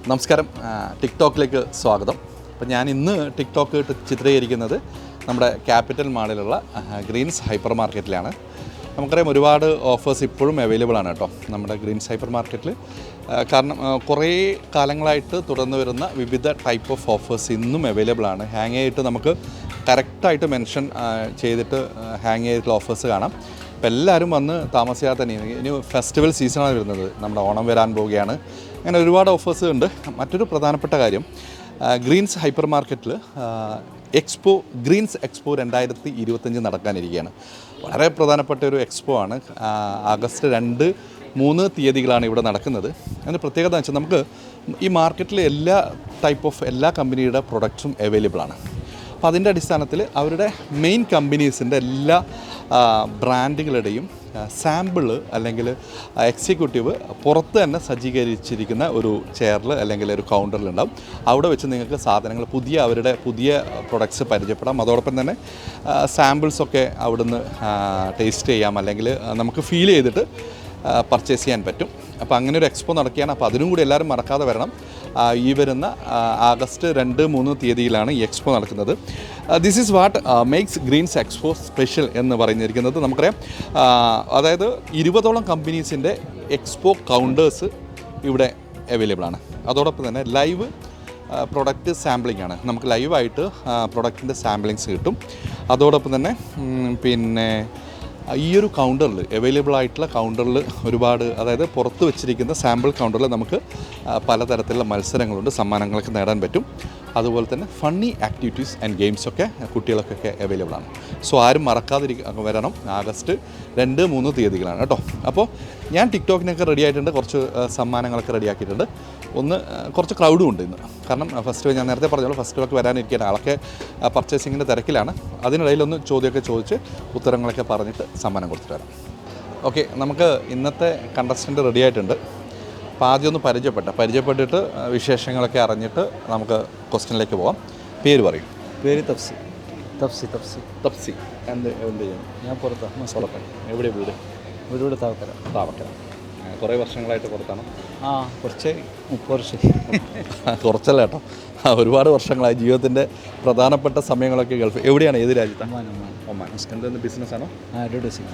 നമസ്കാരം, ടിക്ടോക്കിലേക്ക് സ്വാഗതം. അപ്പോൾ ഞാൻ ഇന്ന് ടിക്ടോക്ക് ചിത്രീകരിക്കുന്നത് നമ്മുടെ ക്യാപിറ്റൽ മാളിലുള്ള ഗ്രീൻസ് ഹൈപ്പർ മാർക്കറ്റിലാണ്. നമുക്കറിയാം ഒരുപാട് ഓഫേഴ്സ് ഇപ്പോഴും അവൈലബിൾ ആണ് കേട്ടോ നമ്മുടെ ഗ്രീൻസ് ഹൈപ്പർ മാർക്കറ്റിൽ. കാരണം കുറേ കാലങ്ങളായിട്ട് തുടർന്ന് വരുന്ന വിവിധ ടൈപ്പ് ഓഫ് ഓഫേഴ്സ് ഇന്നും അവൈലബിൾ ആണ്. ഹാങ് ചെയ്തിട്ട് നമുക്ക് കറക്റ്റായിട്ട് മെൻഷൻ ചെയ്തിട്ട് ഹാങ് ചെയ്തിട്ടുള്ള ഓഫേഴ്സ് കാണാം. അപ്പോൾ എല്ലാവരും വന്ന് താമസിയാതെ തന്നെ, ഇനി ഫെസ്റ്റിവൽ സീസണാണ് വരുന്നത്, നമ്മുടെ ഓണം വരാൻ പോവുകയാണ്. അങ്ങനെ ഒരുപാട് ഓഫേഴ്സ് ഉണ്ട്. മറ്റൊരു പ്രധാനപ്പെട്ട കാര്യം, ഗ്രീൻസ് ഹൈപ്പർ മാർക്കറ്റിൽ ഗ്രീൻസ് എക്സ്പോ 2025 നടക്കാനിരിക്കുകയാണ്. വളരെ പ്രധാനപ്പെട്ട ഒരു എക്സ്പോ ആണ്. ആഗസ്റ്റ് 2-3 തീയതികളാണ് ഇവിടെ നടക്കുന്നത്. അതിൻ്റെ പ്രത്യേകത എന്ന് വെച്ചാൽ നമുക്ക് ഈ മാർക്കറ്റിൽ എല്ലാ കമ്പനിയുടെ പ്രൊഡക്ട്സും അവൈലബിൾ ആണ്. അപ്പോൾ അതിൻ്റെ അടിസ്ഥാനത്തിൽ അവരുടെ മെയിൻ കമ്പനീസിൻ്റെ എല്ലാ ബ്രാൻഡുകളുടെയും സാമ്പിൾ അല്ലെങ്കിൽ എക്സിക്യൂട്ടീവ് പുറത്ത് തന്നെ സജ്ജീകരിച്ചിരിക്കുന്ന ഒരു ചെയറിൽ അല്ലെങ്കിൽ ഒരു കൗണ്ടറിലുണ്ടാവും. അവിടെ വെച്ച് നിങ്ങൾക്ക് സാധനങ്ങൾ അവരുടെ പുതിയ പ്രൊഡക്ട്സ് പരിചയപ്പെടാം. അതോടൊപ്പം തന്നെ സാമ്പിൾസൊക്കെ അവിടുന്ന് ടേസ്റ്റ് ചെയ്യാം, അല്ലെങ്കിൽ നമുക്ക് ഫീൽ ചെയ്തിട്ട് പർച്ചേസ് ചെയ്യാൻ പറ്റും. അപ്പോൾ അങ്ങനെ ഒരു എക്സ്പോ നടക്കുകയാണ്. അപ്പോൾ അതിനും കൂടി എല്ലാവരും മറക്കാതെ വരണം. ഈ വരുന്ന ആഗസ്റ്റ് 2-3 തീയതിയിലാണ് ഈ എക്സ്പോ നടക്കുന്നത്. This is what makes Greens expo special എന്ന് പറഞ്ഞിരിക്കുന്നത്. നമുക്കറിയാം, അതായത് 20ഓളം കമ്പനീസിൻ്റെ എക്സ്പോ കൗണ്ടേഴ്സ് ഇവിടെ അവൈലബിൾ ആണ്. അതോടൊപ്പം തന്നെ ലൈവ് പ്രൊഡക്റ്റ് സാമ്പിളിംഗ് ആണ്. നമുക്ക് ലൈവായിട്ട് പ്രൊഡക്റ്റിൻ്റെ സാമ്പിളിങ്സ് കിട്ടും. അതോടൊപ്പം തന്നെ ഈ ഒരു കൗണ്ടറിൽ അവൈലബിൾ ആയിട്ടുള്ള കൗണ്ടറിൽ ഒരുപാട്, അതായത് പുറത്ത് വെച്ചിരിക്കുന്ന സാമ്പിൾ കൗണ്ടറിൽ നമുക്ക് പലതരത്തിലുള്ള മത്സരങ്ങളുണ്ട്, സമ്മാനങ്ങളൊക്കെ നേടാൻ പറ്റും. അതുപോലെ തന്നെ ഫണ്ണി ആക്ടിവിറ്റീസ് ആൻഡ് ഗെയിംസൊക്കെ കുട്ടികൾക്കൊക്കെ അവൈലബിൾ ആണ്. സോ ആരും വരണം. ആഗസ്റ്റ് 2-3 തീയതികളാണ് കേട്ടോ. അപ്പോൾ ഞാൻ ടിക്ടോക്കിനൊക്കെ റെഡി ആയിട്ടുണ്ട്, കുറച്ച് സമ്മാനങ്ങളൊക്കെ റെഡിയാക്കിയിട്ടുണ്ട്. കുറച്ച് ക്രൗഡും ഉണ്ട് ഇന്ന്. കാരണം ഫസ്റ്റ് ഞാൻ നേരത്തെ പറഞ്ഞല്ലോ, ഫസ്റ്റിലൊക്കെ വരാനിരിക്കുകയാണ്. ആളൊക്കെ പർച്ചേസിങ്ങിൻ്റെ തിരക്കിലാണ്. അതിനിടയിലൊന്ന് ചോദ്യമൊക്കെ ചോദിച്ച് ഉത്തരങ്ങളൊക്കെ പറഞ്ഞിട്ട് സമ്മാനം കൊടുത്തിട്ട് വരാം. ഓക്കെ, നമുക്ക് ഇന്നത്തെ കണ്ടസ്റ്റൻ്റ് റെഡി ആയിട്ടുണ്ട്. അപ്പോൾ ആദ്യം ഒന്ന് പരിചയപ്പെട്ടിട്ട് വിശേഷങ്ങളൊക്കെ അറിഞ്ഞിട്ട് നമുക്ക് ക്വസ്റ്റ്യനിലേക്ക് പോകാം. പേര് പറയും. പേര് തപ്സി. എന്ത് ചെയ്യണം? ഞാൻ പുറത്താണ്. എവിടെ വീട്? വീട് താവക്കര. കുറേ വർഷങ്ങളായിട്ട് പുറത്താണ്? കുറച്ച് 30 വർഷം. കുറച്ചല്ല കേട്ടോ, ഒരുപാട് വർഷങ്ങളായി. ജീവിതത്തിൻ്റെ പ്രധാനപ്പെട്ട സമയങ്ങളൊക്കെ ഗൾഫ്. എവിടെയാണ്? ഏത് രാജ്യത്താണ്? ഒമാൻ. എന്തെന്ന് ബിസിനസ്സാണോ? അഡ്വർടൈസിങ്.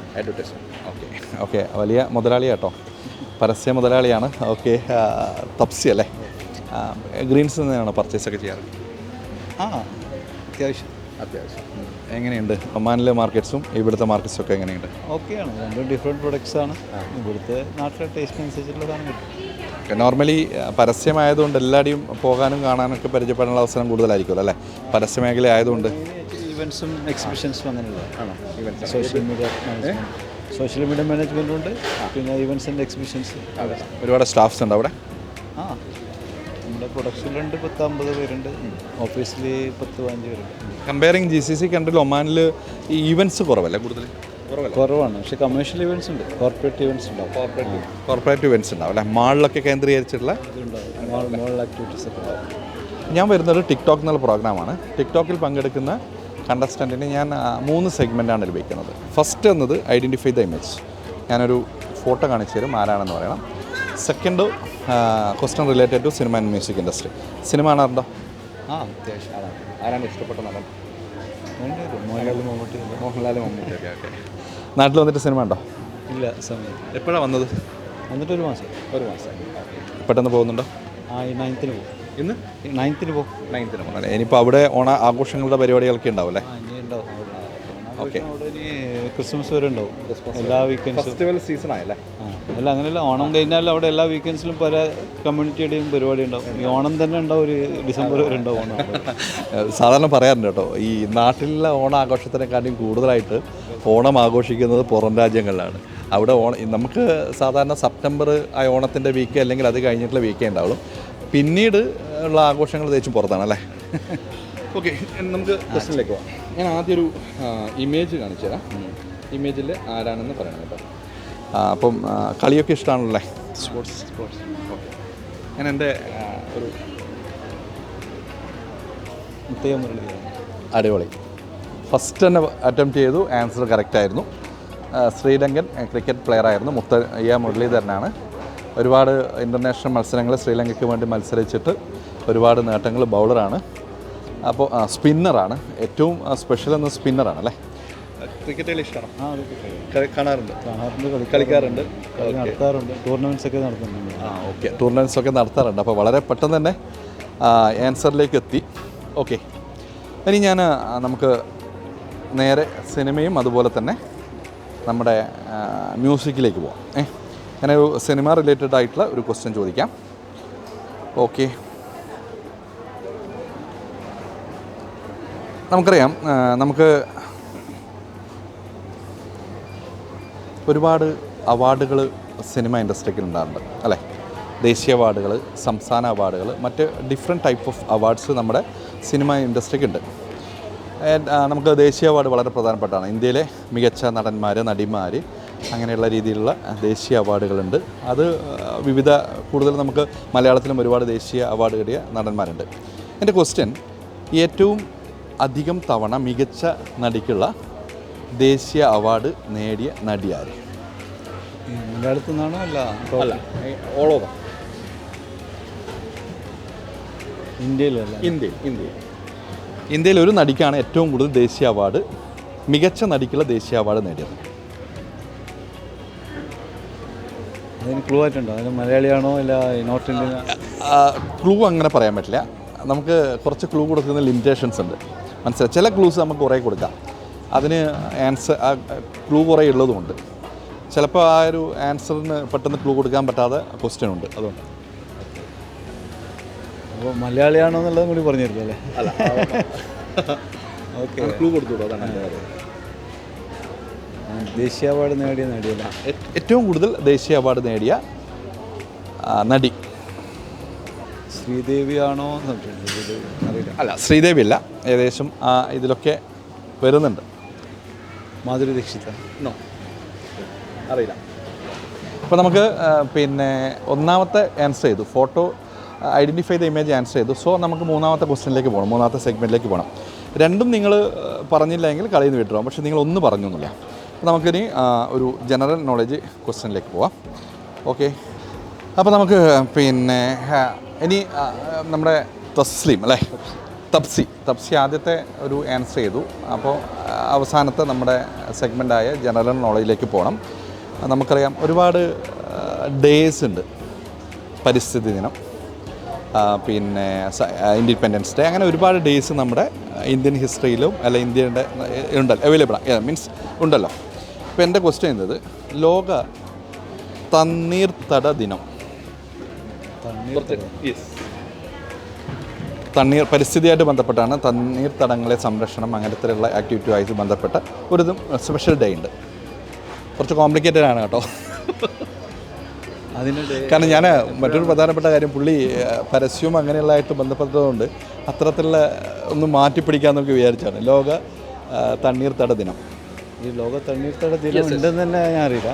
ഓക്കെ. വലിയ മുതലാളിയാണ് കേട്ടോ, പരസ്യ മുതലാളിയാണ്. ഓക്കെ. തപ്സി അല്ലേ? ഗ്രീൻസിൽ നിന്നാണ് പർച്ചേസൊക്കെ ചെയ്യാറ്? അത്യാവശ്യം. എങ്ങനെയുണ്ട് ഒമാനിലെ മാർക്കറ്റ്സും ഇവിടുത്തെ മാർക്കറ്റ്സും ഒക്കെ എങ്ങനെയുണ്ട്? ഓക്കെയാണ്. രണ്ടും ഡിഫറെൻറ്റ് പ്രൊഡക്ട്സ് ആണ്. ഇവിടുത്തെ നാട്ടിലെ ടേസ്റ്റ് അനുസരിച്ചുള്ള സാധനം കിട്ടും. നോർമലി പരസ്യമായതുകൊണ്ട് എല്ലാവരുടെയും പോകാനും കാണാനൊക്കെ പരിചയപ്പെടാനുള്ള അവസരം കൂടുതലായിരിക്കുമല്ലോ അല്ലേ? പരസ്യമേഖല ആയതുകൊണ്ട് ഈവൻസും എക്സിബിഷൻസും അങ്ങനെയുള്ളതാണ്. സോഷ്യൽ മീഡിയ മാനേജ്മെൻറ്റും ഉണ്ട്, പിന്നെ ഈവൻസ് ആൻഡ് എക്സിബിഷൻസ്. ഒരുപാട് സ്റ്റാഫ്സ് ഉണ്ട് അവിടെ? നമ്മുടെ പ്രൊഡക്ഷനിലുണ്ട് 10-50 പേരുണ്ട്. ഓഫീസിൽ 10-15 പേരുണ്ട്. കമ്പയറിങ് GCC കൺട്രിയിൽ ഒമാനിൽ ഈ ഈവൻറ്റ്സ് കുറവല്ലേ? കുറവാണ്, പക്ഷേ കമേഴ്ഷ്യൽ ഈവൻറ്റ്സ് ഉണ്ട്, കോർപ്പറേറ്റ് ഈവൻറ്റ്സ് ഉണ്ടാവും. കോർപ്പറേറ്റ് ഈവൻറ്റ്സ് ഉണ്ടാവും അല്ലേ? മാളിലൊക്കെ കേന്ദ്രീകരിച്ചിട്ടുള്ള മോൾ ആക്ടിവിറ്റീസ് ഒക്കെ ഉണ്ടാവും. ഞാൻ വരുന്നത് ടിക്ടോക്ക് എന്നുള്ള പ്രോഗ്രാമാണ്. ടിക്ടോക്കിൽ പങ്കെടുക്കുന്ന കണ്ടസ്റ്റൻറ്റിന് ഞാൻ 3 സെഗ്മെൻറ്റാണ് വയ്ക്കുന്നത്. ഫസ്റ്റ് എന്നത് ഐഡൻറ്റിഫൈ ദ ഇമേജ്. ഞാനൊരു ഫോട്ടോ കാണിച്ചു തരും, ആരാണെന്ന് പറയണം. Second question related to cinema and music industry. Cinema കാണാറുണ്ടോ? അത്യാവശ്യം. ആരാണ് ഇഷ്ടപ്പെട്ട നടൻ? മോഹൻലാൽ മമ്മൂട്ടി. ഓക്കെ. നാട്ടിൽ വന്നിട്ട് സിനിമ ഉണ്ടോ? ഇല്ല, സമയം. എപ്പോഴാണ് വന്നത്? വന്നിട്ട് ഒരു മാസം. പെട്ടെന്ന് പോകുന്നുണ്ടോ? ഈ 9th പോകും. ഇന്ന് 9th പോകും. പോകും. ഇനിയിപ്പോൾ അവിടെ ഓണ ആഘോഷങ്ങളുടെ പരിപാടികളൊക്കെ ഉണ്ടാവും അല്ലേ? ഇനി ഉണ്ടാവും. ഓക്കെ. അവിടെ ഇനി ക്രിസ്മസ് വരെ ഉണ്ടാവും. എല്ലാ വീക്കെൻഡ്സും ഫെസ്റ്റിവൽ സീസൺ ആയല്ലേ? അല്ല, അങ്ങനെയല്ല. ഓണം കഴിഞ്ഞാൽ അവിടെ എല്ലാ വീക്കെൻഡ്സിലും പല കമ്മ്യൂണിറ്റിയുടെയും പരിപാടി ഉണ്ടാവും. ഈ ഓണം തന്നെ ഉണ്ടാവും, ഒരു ഡിസംബർ വരെ ഉണ്ടാവും ഓണം. സാധാരണ പറയാറുണ്ട് കേട്ടോ, ഈ നാട്ടിലുള്ള ഓണാഘോഷത്തിനെക്കാട്ടിയും കൂടുതലായിട്ട് ഓണം ആഘോഷിക്കുന്നത് പുറം രാജ്യങ്ങളിലാണ്. അവിടെ നമുക്ക് സാധാരണ സെപ്റ്റംബർ ആ ഓണത്തിൻ്റെ വീക്ക് അല്ലെങ്കിൽ അത് കഴിഞ്ഞിട്ടുള്ള വീക്കേ ഉണ്ടാവുള്ളൂ. പിന്നീട് ഉള്ള ആഘോഷങ്ങൾ തേച്ചും പുറത്താണ് അല്ലേ? ഓക്കെ, നമുക്ക് ക്വസ്റ്റ്യനിലേക്ക് പോകാം. ഞാൻ ആദ്യം ഒരു ഇമേജ് കാണിച്ചു തരാം. ഇമേജിൽ ആരാണെന്ന് പറയണം കേട്ടോ. അപ്പം കളിയൊക്കെ ഇഷ്ടമാണല്ലേ? സ്പോർട്സ്. ഓക്കെ. ഞാൻ എൻ്റെ ഒരു അടിപൊളി ഫസ്റ്റ് തന്നെ അറ്റംപ്റ്റ് ചെയ്തു. ആൻസർ കറക്റ്റായിരുന്നു. ശ്രീലങ്കൻ ക്രിക്കറ്റ് പ്ലെയർ ആയിരുന്നു. മുത്തയ്യ മുരളീധരനാണ്. ഒരുപാട് ഇൻ്റർനാഷണൽ മത്സരങ്ങൾ ശ്രീലങ്കയ്ക്ക് വേണ്ടി മത്സരിച്ചിട്ട് ഒരുപാട് നേട്ടങ്ങൾ ബൗളറാണ്. അപ്പോൾ സ്പിന്നറാണ്, ഏറ്റവും സ്പെഷ്യൽ എന്ന സ്പിന്നറാണ് അല്ലേ. ക്രിക്കറ്റ് കളി ഇഷ്ടമാണ്, കാണാറുണ്ട്, കളിക്കാറുണ്ട്, നടത്താറുണ്ട്, ടൂർണമെൻറ്റ്സ് ഒക്കെ നടത്തുന്നുണ്ട്. ഓക്കെ, ടൂർണമെൻറ്റ്സ് ഒക്കെ നടത്താറുണ്ട്. അപ്പോൾ വളരെ പെട്ടെന്ന് തന്നെ ആൻസറിലേക്ക് എത്തി. ഓക്കെ, ഇനി നമുക്ക് നേരെ സിനിമയും അതുപോലെ തന്നെ നമ്മുടെ മ്യൂസിക്കിലേക്ക് പോവാം. ഞാനൊരു സിനിമ റിലേറ്റഡ് ആയിട്ടുള്ള ഒരു ക്വസ്റ്റ്യൻ ചോദിക്കാം. ഓക്കെ, നമുക്കറിയാം നമുക്ക് ഒരുപാട് അവാർഡുകൾ സിനിമ ഇൻഡസ്ട്രിക്ക് ഉണ്ടാകുന്നുണ്ട് അല്ലേ. ദേശീയ അവാർഡുകൾ, സംസ്ഥാന അവാർഡുകൾ, മറ്റ് ഡിഫറെൻറ്റ് ടൈപ്പ് ഓഫ് അവാർഡ്സ് നമ്മുടെ സിനിമ ഇൻഡസ്ട്രിക്ക് ഉണ്ട്. നമുക്ക് ദേശീയ അവാർഡ് വളരെ പ്രധാനപ്പെട്ടാണ്. ഇന്ത്യയിലെ മികച്ച നടന്മാർ, നടിമാർ, അങ്ങനെയുള്ള രീതിയിലുള്ള ദേശീയ അവാർഡുകളുണ്ട്. അത് കൂടുതൽ നമുക്ക് മലയാളത്തിലും ഒരുപാട് ദേശീയ അവാർഡ് കിട്ടിയ നടന്മാരുണ്ട്. എൻ്റെ ക്വസ്റ്റ്യൻ, ഏറ്റവും അധികം തവണ മികച്ച നടിക്കുള്ള ദേശീയ അവാർഡ് നേടിയ നടി ആര്? മലയാളത്തിൽ നിന്നാണോ? അല്ല, ഓൾ ഓവർ ഇന്ത്യയിലല്ല. ഇന്ത്യയിൽ ഒരു നടിക്കാണ് ഏറ്റവും കൂടുതൽ ദേശീയ അവാർഡ്, മികച്ച നടിക്കുള്ള ദേശീയ അവാർഡ് നേടിയത്. അതിന് ക്ലൂ ആയിട്ടുണ്ടോ? അതിന് മലയാളിയാണോ അല്ല നോർത്ത് ഇന്ത്യൻ? ക്ലൂ അങ്ങനെ പറയാൻ പറ്റില്ല. നമുക്ക് കുറച്ച് ക്ലൂ കൊടുക്കുന്ന ലിമിറ്റേഷൻസ് ഉണ്ട്, മനസ്സിലായി. ചില ക്ലൂസ് നമുക്ക് കുറേ കൊടുക്കാം, അതിന് ആൻസർ ക്ലൂ കുറേ ഉള്ളതുകൊണ്ട് ചിലപ്പോൾ ആ ഒരു ആൻസറിന് പെട്ടെന്ന് ക്ലൂ കൊടുക്കാൻ പറ്റാതെ ക്വസ്റ്റ്യൻ ഉണ്ട്. അതുകൊണ്ട് അപ്പോൾ മലയാളിയാണോ എന്നുള്ളതും കൂടി പറഞ്ഞിരുന്നു അല്ലേ? അല്ല, ഓക്കെ, ക്ലൂ കൊടുത്തു. അതാണ് ദേശീയ അവാർഡ് നേടിയ നടിയല്ല. ഏറ്റവും കൂടുതൽ ദേശീയ അവാർഡ് നേടിയ നടി ശ്രീദേവിയാണോ അറിയില്ല. അല്ല, ശ്രീദേവി അല്ല. ഏകദേശം ഇതിലൊക്കെ വരുന്നുണ്ട്. മാധുരി ദീക്ഷിത? അറിയില്ല. അപ്പോൾ നമുക്ക് ഒന്നാമത്തെ ആൻസർ ചെയ്തു, photo identify the image answer ചെയ്തു. സോ നമുക്ക് മൂന്നാമത്തെ ക്വസ്റ്റ്യനിലേക്ക് പോകണം, മൂന്നാമത്തെ സെഗ്മെൻറ്റിലേക്ക് പോകണം. രണ്ടും നിങ്ങൾ പറഞ്ഞില്ല എങ്കിൽ കളയിൽ നിന്ന് വിട്ടുപോകാം, പക്ഷേ നിങ്ങൾ ഒന്ന് പറഞ്ഞൊന്നുമില്ല. അപ്പോൾ നമുക്കിനി ഒരു ജനറൽ നോളജ് ക്വസ്റ്റ്യനിലേക്ക് പോവാം. ഓക്കെ, അപ്പോൾ നമുക്ക് ഇനി നമ്മുടെ തസ്ലീം അല്ലേ, തപ്സി ആദ്യത്തെ ഒരു ആൻസർ ചെയ്തു. അപ്പോൾ അവസാനത്തെ നമ്മുടെ സെഗ്മെൻറ്റായ ജനറൽ നോളജിലേക്ക് പോകണം. നമുക്കറിയാം ഒരുപാട് ഡേയ്സ് ഉണ്ട്, പരിസ്ഥിതി ദിനം, ഇൻഡിപെൻഡൻസ് ഡേ, അങ്ങനെ ഒരുപാട് ഡേയ്സ് നമ്മുടെ ഇന്ത്യൻ ഹിസ്റ്ററിയിലും അല്ല ഇന്ത്യയുടെ ഉണ്ടല്ലോ, അവൈലബിളാണ്, മീൻസ് ഉണ്ടല്ലോ. അപ്പോൾ എൻ്റെ ക്വസ്റ്റ്യൻ ചെയ്യുന്നത്, ലോക തണ്ണീർത്തട ദിനം, പരിസ്ഥിതിയായിട്ട് ബന്ധപ്പെട്ടാണ്, തണ്ണീർത്തടങ്ങളെ സംരക്ഷണം അങ്ങനത്തെയുള്ള ആക്ടിവിറ്റിയുമായിട്ട് ബന്ധപ്പെട്ട ഒരു സ്പെഷ്യൽ ഡേ ഉണ്ട്. കുറച്ച് കോംപ്ലിക്കേറ്റഡ് ആണ് കേട്ടോ. കാരണം ഞാൻ മറ്റൊരു പ്രധാനപ്പെട്ട കാര്യം, പുള്ളി പരസ്യവും അങ്ങനെയുള്ളതായിട്ട് ബന്ധപ്പെട്ടതുകൊണ്ട് അത്തരത്തിലുള്ള ഒന്ന് മാറ്റിപ്പിടിക്കാമെന്നൊക്കെ വിചാരിച്ചാണ്. ലോക തണ്ണീർത്തട ദിനം. ഈ ലോക തണ്ണീർത്തട ദിനം ഉണ്ടെന്ന് തന്നെ ഞാൻ അറിയില്ല.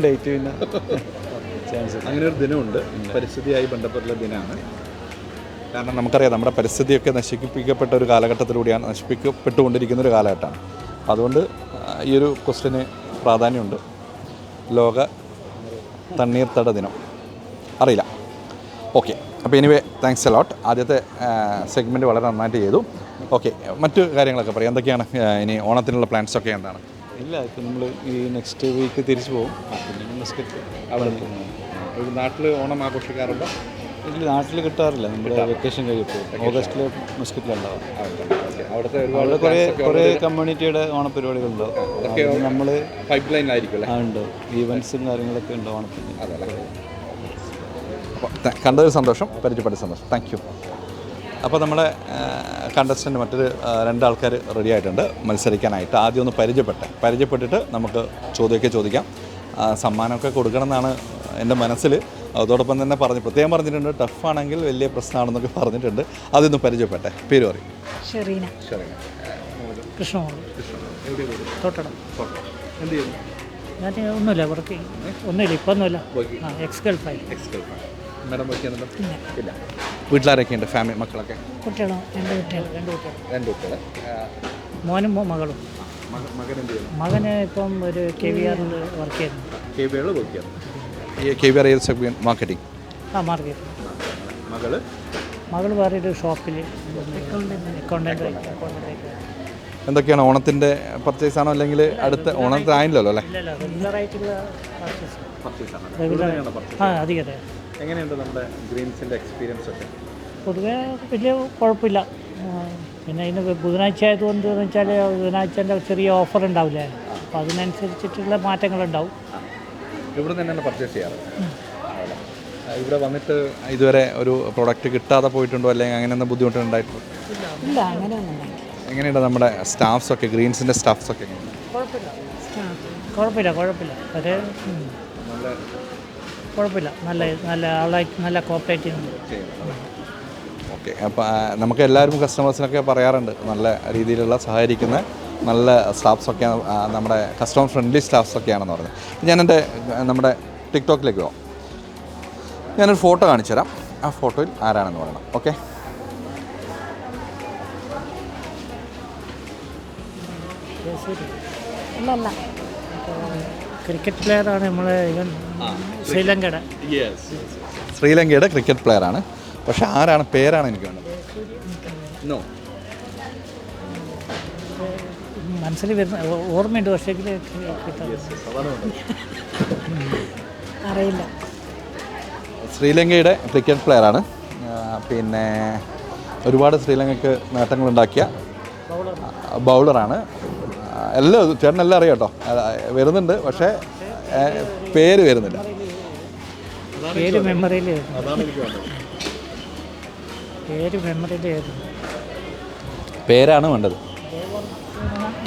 ഡേറ്റ് പിന്നെ അങ്ങനെ ഒരു ദിനമുണ്ട്, പരിസ്ഥിതിയായി ബന്ധപ്പെട്ടുള്ള ദിനമാണ്. കാരണം നമുക്കറിയാം നമ്മുടെ പരിസ്ഥിതിയൊക്കെ നശിപ്പിക്കപ്പെട്ട ഒരു കാലഘട്ടത്തിലൂടെയാണ്, നശിപ്പിക്കപ്പെട്ടുകൊണ്ടിരിക്കുന്ന ഒരു കാലഘട്ടമാണ്. അതുകൊണ്ട് ഈ ഒരു ക്വസ്റ്റ്യന് പ്രാധാന്യമുണ്ട്. ലോക തണ്ണീർത്തട ദിനം അറിയില്ല. ഓക്കെ, അപ്പോൾ എനിവേ താങ്ക്സ് എ ലോട്ട്. ആദ്യത്തെ സെഗ്മെൻറ്റ് വളരെ നന്നായിട്ട് ചെയ്തു. ഓക്കെ, മറ്റു കാര്യങ്ങളൊക്കെ പറയാം. എന്തൊക്കെയാണ് ഇനി ഓണത്തിനുള്ള പ്ലാൻസൊക്കെ എന്താണ്? ഇല്ല, ഇപ്പം നമ്മൾ ഈ നെക്സ്റ്റ് വീക്ക് തിരിച്ചു പോകും. പിന്നെ മസ്കറ്റ് ഒരു നാട്ടിൽ ഓണം ആഘോഷിക്കാറുണ്ടോ? ഇല്ല, നാട്ടിൽ കിട്ടാറില്ല. നമ്മൾ വെക്കേഷൻ കഴിയുമ്പോൾ ഓഗസ്റ്റിൽ മസ്കറ്റിലുണ്ടാവും. അവിടെ കുറേ കമ്മ്യൂണിറ്റിയുടെ ഓണപരിപാടികളുണ്ടാവും. നമ്മൾ പൈപ്പ് ലൈനിലായിരിക്കും. ഉണ്ട്, ഈവൻസും കാര്യങ്ങളൊക്കെ ഉണ്ട് ഓണത്തിന്. അപ്പോൾ കണ്ടതിൽ സന്തോഷം, പരിചയപ്പെട്ട സന്തോഷം. Thank you. അപ്പോൾ നമ്മുടെ കണ്ടസ്റ്റൻ്റ് മറ്റൊരു രണ്ടാൾക്കാർ റെഡി ആയിട്ടുണ്ട് മത്സരിക്കാനായിട്ട്. ആദ്യം ഒന്ന് പരിചയപ്പെട്ടിട്ട് നമുക്ക് ചോദ്യമൊക്കെ ചോദിക്കാം. സമ്മാനമൊക്കെ കൊടുക്കണം എന്നാണ് എൻ്റെ മനസ്സിൽ. അതോടൊപ്പം തന്നെ പ്രത്യേകം പറഞ്ഞിട്ടുണ്ട്, ടഫാണെങ്കിൽ വലിയ പ്രശ്നമാണെന്നൊക്കെ പറഞ്ഞിട്ടുണ്ട്. അതൊന്ന് പരിചയപ്പെട്ടെ. പേര് പറയും. ഷെറീന. കൃഷ്ണമോൾ. തോട്ടടം. എന്ത് ചെയ്യുന്നു? ഞാൻ ഒന്നുമില്ല, വർക്ക് ഒന്നുമില്ല, ഇപ്പം ഒന്നുമില്ല. എക്സ് ഗൾഫായി. മാഡം വർക്ക് ചെയ്യുന്നുണ്ടോ? ഇല്ല. വീട്ടിലാരൊക്കെ ഉണ്ട്? ഫാമിലി, മക്കളൊക്കെ? കുട്ടികളോ? രണ്ട് കുട്ടികൾ. മോനും മകളും. മകൻ എന്ത് ചെയ്യുന്നു? മകന് ഇപ്പം ഒരു KVR വർക്ക് ചെയ്യുന്നു. KVR വർക്ക് ചെയ്യുന്നു. KVR Air Segment marketing. ആ മാർക്കറ്റ്. മകൾ വേറെ ഒരു ഷോപ്പിൽ അക്കൗണ്ടൻ്റ്. എന്തൊക്കെയാണ് ഓണത്തിൻ്റെ പർച്ചേസ് ആണോ അല്ലെങ്കിൽ അടുത്ത ഓണത്തിനായില്ലല്ലോ അല്ലേ? ഇല്ല റെഗുലറായിട്ടുള്ള ആ അധികം. എങ്ങനെയുണ്ട് നമ്മുടെ ഗ്രീൻസിൻ്റെ എക്സ്പീരിയൻസ് ഒക്കെ? പൊതുവേ വലിയ കുഴപ്പമില്ല. പിന്നെ ഇതിന് ബുധനാഴ്ച ആയതുകൊണ്ട് എന്ന് വെച്ചാൽ ബുധനാഴ്ചൻ്റെ ചെറിയ ഓഫർ ഉണ്ടാവില്ലേ, അപ്പോൾ അതിനനുസരിച്ചിട്ടുള്ള മാറ്റങ്ങളുണ്ടാവും. ഇവിടെ തന്നെയാണ് പർച്ചേസ് ചെയ്യാറ്? ഇവിടെ വന്നിട്ട് ഇതുവരെ ഒരു പ്രോഡക്റ്റ് കിട്ടാതെ പോയിട്ടുണ്ടോ അല്ലെങ്കിൽ അങ്ങനെയൊന്നും ബുദ്ധിമുട്ടുണ്ടായിട്ടുണ്ടോ? ഇല്ല, അങ്ങനെയൊന്നും ഉണ്ടായില്ല. എങ്ങനെയുണ്ട് നമ്മുടെ സ്റ്റാഫ്സൊക്കെ, ഗ്രീൻസിൻ്റെ സ്റ്റാഫ്സൊക്കെ? കുഴപ്പമില്ല ഒരു കുഴപ്പമില്ല, നല്ല ആളായിട്ട് നല്ല കോപ്പറേറ്റ് ചെയ്യുന്നുണ്ട്. ഓക്കെ. അപ്പോൾ നമുക്ക് എല്ലാവരും കസ്റ്റമേഴ്സിനൊക്കെ പറയാറുണ്ട് നല്ല രീതിയിലുള്ള സഹകരിക്കുന്ന നല്ല സ്റ്റാഫ്സൊക്കെയാണ്, നമ്മുടെ കസ്റ്റമർ ഫ്രണ്ട്ലി സ്റ്റാഫ്സൊക്കെയാണെന്ന് പറഞ്ഞത്. ഞാൻ നമ്മുടെ ടിക്ടോക്കിലേക്ക് പോകാം. ഞാനൊരു ഫോട്ടോ കാണിച്ചു തരാം, ആ ഫോട്ടോയിൽ ആരാണെന്ന് പറയണം. ഓക്കെ. അല്ല ക്രിക്കറ്റ് പ്ലെയറാണ് നമ്മളെ ശ്രീലങ്കയുടെ ക്രിക്കറ്റ് പ്ലെയറാണ്. പക്ഷെ ആരാണ്, പേരാണ് എനിക്ക് വേണ്ടത്. മനസ്സിൽ വരുന്ന ഓർമ്മയുണ്ട്, പക്ഷേ അറിയില്ല. ശ്രീലങ്കയുടെ ക്രിക്കറ്റ് പ്ലെയറാണ്. പിന്നെ ഒരുപാട് ശ്രീലങ്കയ്ക്ക് നേട്ടങ്ങളുണ്ടാക്കിയ ബൗളറാണ്. ചേട്ടനെല്ലാം അറിയാം കേട്ടോ, വരുന്നുണ്ട്, പക്ഷേ പേര് വരുന്നില്ല. പേരാണ് വേണ്ടത്.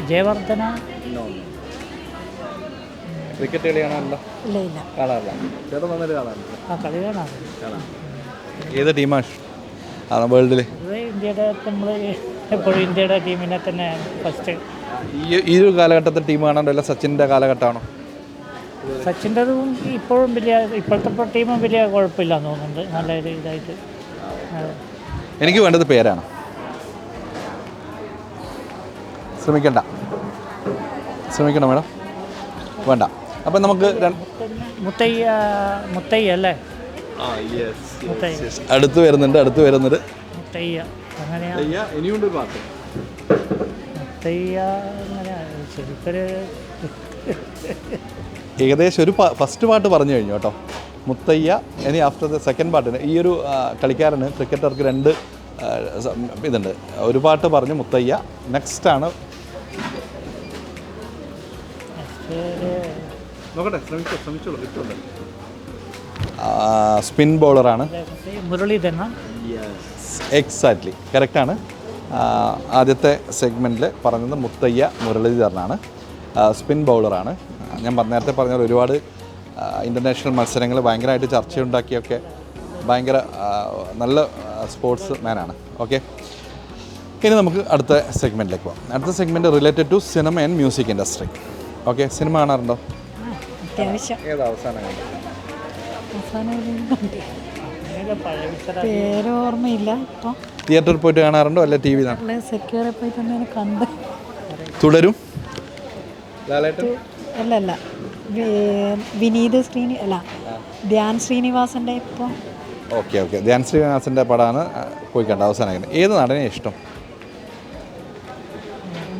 ജയവർദ്ധന. ക്രിക്കറ്റ് കളി കാണാറില്ല? കാണാറില്ല. ചേട്ടൻ വന്നിട്ട് കാണാറില്ല? കളി കാണാറില്ല. ഏത് ടീമാണ് വേൾഡിൽ? ഇന്ത്യയുടെ നമ്മൾ എപ്പോഴും ഇന്ത്യയുടെ ടീമിനെ തന്നെ ഫസ്റ്റ്. ഈ ഒരു കാലഘട്ടത്തിൽ ടീം കാണാണ്ടോ? അല്ല സച്ചിൻ്റെ കാലഘട്ടമാണോ? സച്ചിൻ്റെതും ഇപ്പോഴും ഇപ്പോഴത്തെ ടീമും വലിയ കുഴപ്പമില്ല തോന്നുന്നുണ്ട്, നല്ല ഒരു ഇതായിട്ട്. എനിക്ക് വേണ്ടത് പേരാണ്. ശ്രമിക്കണം മേഡം, വേണ്ട. അപ്പം നമുക്ക് മുത്തയ്യ അല്ലേ? അടുത്ത് വരുന്നുണ്ട്. മുത്തയ്യ അങ്ങനെയാ. ഇനിയുണ്ട് പാട്ട്. മുത്തയ്യ അങ്ങനെ ശരിക്കൊരു ഏകദേശം ഒരു ഫസ്റ്റ് പാട്ട് പറഞ്ഞു കഴിഞ്ഞു കേട്ടോ, മുത്തയ്യ. ഇനി ആഫ്റ്റർ ദ സെക്കൻഡ് പാട്ടിന് ഈ ഒരു കളിക്കാരന് ക്രിക്കറ്റർക്ക് 2 ഇതുണ്ട്. ഒരു പാട്ട് പറഞ്ഞു മുത്തയ്യ. നെക്സ്റ്റാണ് നോക്കട്ടെ, ശ്രമിച്ചോളൂ. കിട്ടുന്നുണ്ട്. സ്പിൻ ബൗളറാണ്. മുരളീധരൻ. എക്സാക്ട്ലി കറക്റ്റാണ്. ആദ്യത്തെ സെഗ്മെൻറ്റിൽ പറഞ്ഞത് മുത്തയ്യ മുരളീധരനാണ്. സ്പിൻ ബൗളറാണ്. ഞാൻ നേരത്തെ പറഞ്ഞ ഒരുപാട് ഇൻ്റർനാഷണൽ മത്സരങ്ങൾ ഭയങ്കരമായിട്ട് ചർച്ചയുണ്ടാക്കിയൊക്കെ ഭയങ്കര നല്ല സ്പോർട്സ് മാനാണ്. ഓക്കെ. ഇനി നമുക്ക് അടുത്ത സെഗ്മെൻറ്റിലേക്ക് പോകാം. അടുത്ത segment related to cinema and music industry. Okay. Cinema കാണാറുണ്ടോ? അത്യാവശ്യം. ഏത് അവസാനം? പേര് ഓർമ്മയില്ല ഇപ്പം. തിയേറ്ററിൽ പോയിട്ട് കാണാറുണ്ടോ അല്ല ടി വി? സെക്യൂർ പോയി തന്നെ കണ്ട്. തുടരും. അല്ല വിനീത് ധ്യാൻ ശ്രീനിവാസൻ്റെ ഇപ്പം. ഓക്കെ. ധ്യാൻ ശ്രീനിവാസൻ്റെ പടമാണ് പോയി കണ്ട അവസാനം. ഏത് നടനെ ഇഷ്ടം?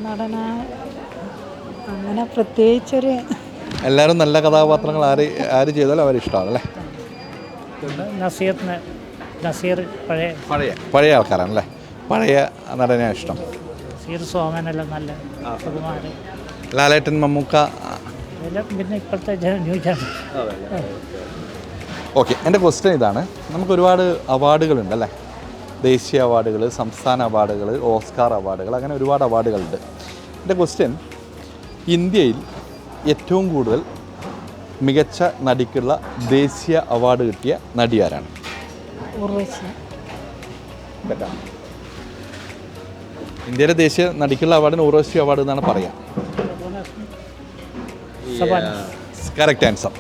നടന അങ്ങനെ പ്രത്യേകിച്ചൊരു. എല്ലാവരും നല്ല കഥാപാത്രങ്ങൾ ആര് ചെയ്താലും അവരിഷ്ടമാണ് അല്ലേ? നസീർ പഴയ ആൾക്കാരാണല്ലേ? പഴയ നടനെ ഇഷ്ടം. നസീർ സോമനെല്ലാം നല്ല സുകുമാരൻ. ലാലേട്ടൻ, മമ്മൂക്ക പിന്നെ ഇപ്പോഴത്തെ ന്യൂ ജനറേഷൻ. ഓക്കെ. എൻ്റെ ക്വസ്റ്റ്യൻ ഇതാണ്. നമുക്ക് ഒരുപാട് അവാർഡുകളുണ്ട് അല്ലേ? ദേശീയ അവാർഡുകൾ, സംസ്ഥാന അവാർഡുകൾ, ഓസ്കാർ അവാർഡുകൾ, അങ്ങനെ ഒരുപാട് അവാർഡുകളുണ്ട്. എൻ്റെ ക്വസ്റ്റ്യൻ, ഇന്ത്യയിൽ ഏറ്റവും കൂടുതൽ മികച്ച നടിക്കുള്ള ദേശീയ അവാർഡ് കിട്ടിയ നടി ആരാണ്? ഇന്ത്യയിലെ ദേശീയ നടിക്കുള്ള അവാർഡിന് ഊർവശി അവാർഡ് എന്നാണ് പറയുക. Correct answer.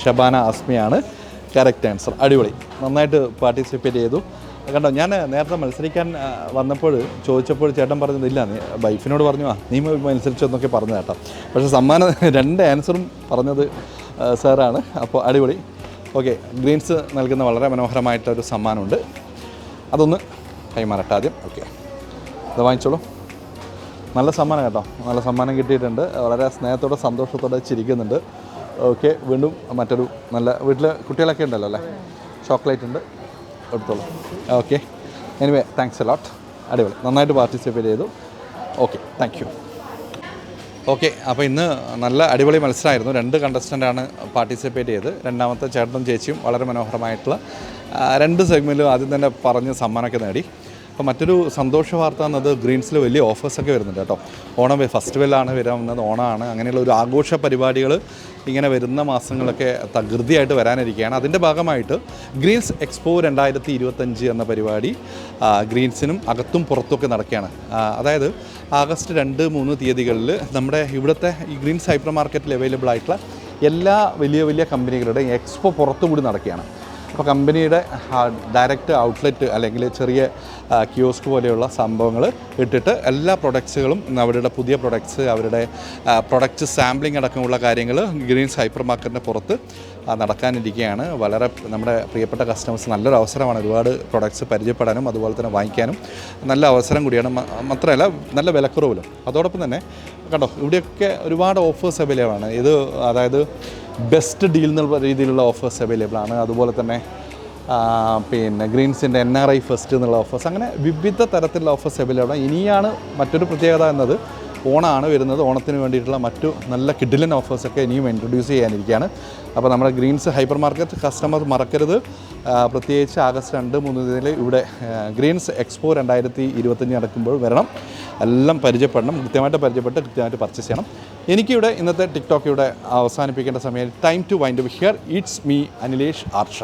ഷബാന അസ്മിയാണ് കറക്റ്റ് ആൻസർ. അടിപൊളി, നന്നായിട്ട് പാർട്ടിസിപ്പേറ്റ് ചെയ്തു. കണ്ടോ, ഞാൻ നേരത്തെ മത്സരിക്കാൻ വന്നപ്പോൾ ചോദിച്ചപ്പോൾ ചേട്ടൻ പറഞ്ഞതില്ല, നീ വൈഫിനോട് പറഞ്ഞു നീ മത്സരിച്ചെന്നൊക്കെ പറഞ്ഞു കേട്ടോ. പക്ഷേ സമ്മാനം 2 ആൻസറും പറഞ്ഞത് സാറാണ്. അപ്പോൾ അടിപൊളി. ഓക്കെ, ഗ്രീൻസ് നൽകുന്ന വളരെ മനോഹരമായിട്ടൊരു സമ്മാനമുണ്ട്, അതൊന്ന് കൈമാറട്ടെ ആദ്യം. ഓക്കെ, അത് വാങ്ങിച്ചോളൂ. നല്ല സമ്മാനം കേട്ടോ, നല്ല സമ്മാനം കിട്ടിയിട്ടുണ്ട്. വളരെ സ്നേഹത്തോടെ സന്തോഷത്തോടെ ചിരിക്കുന്നുണ്ട്. ഓക്കെ, വീണ്ടും മറ്റൊരു നല്ല വീട്ടിൽ കുട്ടികളൊക്കെ ഉണ്ടല്ലോ അല്ലേ, ചോക്ലേറ്റ് ഉണ്ട്, എടുത്തോളൂ. Okay, anyway thanks a lot. അടിപൊളി, നന്നായിട്ട് പാർട്ടിസിപ്പേറ്റ് ചെയ്തു. Okay, thank you. ഓക്കെ, അപ്പോൾ ഇന്ന് നല്ല അടിപൊളി മത്സരമായിരുന്നു. 2 കണ്ടസ്റ്റൻ്റാണ് പാർട്ടിസിപ്പേറ്റ് ചെയ്ത്. രണ്ടാമത്തെ ചേട്ടനും ചേച്ചിയും വളരെ മനോഹരമായിട്ടുള്ള 2 സെഗ്മെൻറ്റിലും ആദ്യം തന്നെ പറഞ്ഞ് സമ്മാനമൊക്കെ നേടി. അപ്പോൾ മറ്റൊരു സന്തോഷ വാർത്ത എന്നത് ഗ്രീൻസിൽ വലിയ ഓഫേഴ്സൊക്കെ വരുന്നുണ്ട് കേട്ടോ. ഓണം ഫെസ്റ്റിവലാണ് വരാവുന്നത്, ഓണമാണ്. അങ്ങനെയുള്ള ഒരു ആഘോഷ പരിപാടികൾ ഇങ്ങനെ വരുന്ന മാസങ്ങളൊക്കെ തകൃതിയായിട്ട് വരാനിരിക്കുകയാണ്. അതിൻ്റെ ഭാഗമായിട്ട് ഗ്രീൻസ് എക്സ്പോ 2025 എന്ന പരിപാടി ഗ്രീൻസിനും അകത്തും പുറത്തുമൊക്കെ നടക്കുകയാണ്. അതായത് ആഗസ്റ്റ് 2-3 തീയതികളിൽ നമ്മുടെ ഇവിടുത്തെ ഈ ഗ്രീൻസ് ഹൈപ്പർ മാർക്കറ്റിൽ അവൈലബിൾ ആയിട്ടുള്ള എല്ലാ വലിയ വലിയ കമ്പനികളുടെയും എക്സ്പോ പുറത്തുകൂടി നടക്കുകയാണ്. അപ്പോൾ കമ്പനിയുടെ ഡയറക്റ്റ് ഔട്ട്ലെറ്റ് അല്ലെങ്കിൽ ചെറിയ കിയോസ്ക് പോലെയുള്ള സംഭവങ്ങൾ ഇട്ടിട്ട് എല്ലാ പ്രൊഡക്ട്സുകളും അവരുടെ പുതിയ പ്രൊഡക്ട്സ്, അവരുടെ പ്രൊഡക്റ്റ് സാമ്പിളിംഗ് അടക്കമുള്ള കാര്യങ്ങൾ ഗ്രീൻസ് ഹൈപ്പർ മാർക്കറ്റിന് പുറത്ത് നടക്കാനിരിക്കുകയാണ്. വളരെ നമ്മുടെ പ്രിയപ്പെട്ട കസ്റ്റമേഴ്സ് നല്ലൊരു അവസരമാണ്. ഒരുപാട് പ്രൊഡക്ട്സ് പരിചയപ്പെടാനും അതുപോലെ തന്നെ വാങ്ങിക്കാനും നല്ല അവസരം കൂടിയാണ്. മാത്രമല്ല നല്ല വിലക്കുറവിലും. അതോടൊപ്പം തന്നെ കണ്ടോ, ഇവിടെയൊക്കെ ഒരുപാട് ഓഫേഴ്സ് അവൈലബിൾ ആണ്. ഇത് അതായത് ബെസ്റ്റ് ഡീൽ എന്നുള്ള രീതിയിലുള്ള ഓഫേഴ്സ് അവൈലബിൾ ആണ്. അതുപോലെ തന്നെ പിന്നെ ഗ്രീൻസിൻ്റെ NRI ഫെസ്റ്റ് എന്നുള്ള ഓഫേഴ്സ്, അങ്ങനെ വിവിധ തരത്തിലുള്ള ഓഫേഴ്സ് അവൈലബിൾ ആണ്. ഇനിയാണ് മറ്റൊരു പ്രത്യേകത എന്നത്, ഓണമാണ് വരുന്നത്. ഓണത്തിന് വേണ്ടിയിട്ടുള്ള മറ്റു നല്ല കിഡിലൻ ഓഫേഴ്സൊക്കെ ഇനിയും ഇൻട്രൊഡ്യൂസ് ചെയ്യാനിരിക്കുകയാണ്. അപ്പോൾ നമ്മുടെ ഗ്രീൻസ് ഹൈപ്പർ മാർക്കറ്റ് കസ്റ്റമർ മറക്കരുത്. പ്രത്യേകിച്ച് ആഗസ്റ്റ് 2-3 തീയതിയിൽ ഇവിടെ ഗ്രീൻസ് എക്സ്പോ 2025 നടക്കുമ്പോൾ വരണം. എല്ലാം പരിചയപ്പെടണം, കൃത്യമായിട്ട് പരിചയപ്പെട്ട് കൃത്യമായിട്ട് പർച്ചേസ് ചെയ്യണം. എനിക്കിവിടെ ഇന്നത്തെ ടിക്ടോക്ക് ഇവിടെ അവസാനിപ്പിക്കേണ്ട സമയം. Time to wind up here. It's me Anilesh Arsha.